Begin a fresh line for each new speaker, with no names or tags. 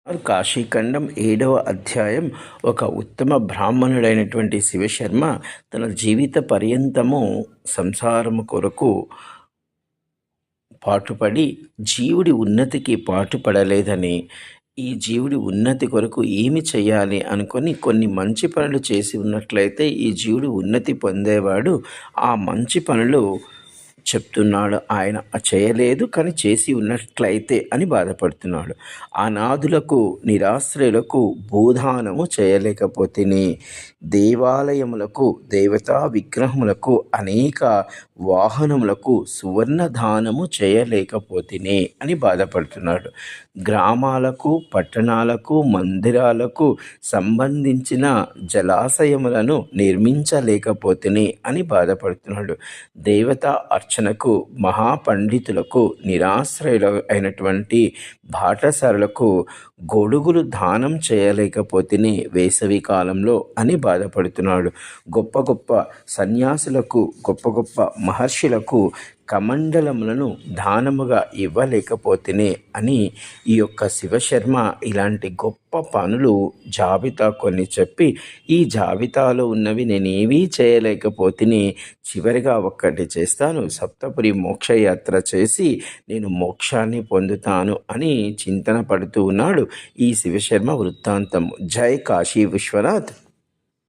కాశీఖండం 7వ అధ్యాయం. ఒక ఉత్తమ బ్రాహ్మణుడైనటువంటి శివశర్మ తన జీవిత పర్యంతము సంసారము కొరకు పాటుపడి జీవుడి ఉన్నతికి పాటుపడలేదని, ఈ జీవుడి ఉన్నతి కొరకు ఏమి చేయాలి అనుకొని కొన్ని మంచి పనులు చేసి ఉన్నట్లయితే ఈ జీవుడు ఉన్నతి పొందేవాడు. ఆ మంచి పనులు చెప్తున్నాడు. ఆయన చేయలేదు కానీ చేసి ఉన్నట్లయితే అని బాధపడుతున్నాడు. అనాథులకు నిరాశ్రయులకు భూదానము చేయలేకపోతేనే, దేవాలయములకు దేవతా విగ్రహములకు అనేక వాహనములకు సువర్ణ దానము చేయలేకపోతేనే అని బాధపడుతున్నాడు. గ్రామాలకు పట్టణాలకు మందిరాలకు సంబంధించిన జలాశయములను నిర్మించలేకపోతేనే అని బాధపడుతున్నాడు. దేవతా అర్చనకు మహాపండితులకు నిరాశ్రయుల అయినటువంటి బాటసారులకు గొడుగులు దానం చేయలేకపోతేనే వేసవి కాలంలో అని బాధపడుతున్నాడు. గొప్ప గొప్ప సన్యాసులకు గొప్ప గొప్ప మహర్షులకు కమండలములను దానముగా ఇవ్వలేకపోతేనే అని ఈ యొక్క శివశర్మ ఇలాంటి గొప్ప పనులు జాబితా కొన్ని చెప్పి, ఈ జాబితాలో ఉన్నవి నేనేవీ చేయలేకపోతేనే చివరిగా ఒక్కటి చేస్తాను, సప్తపురి మోక్షయాత్ర చేసి నేను మోక్షాన్ని పొందుతాను అని చింతన పడుతూ ఉన్నాడు ఈ శివశర్మ వృత్తాంతం. జై కాశీ విశ్వనాథ్.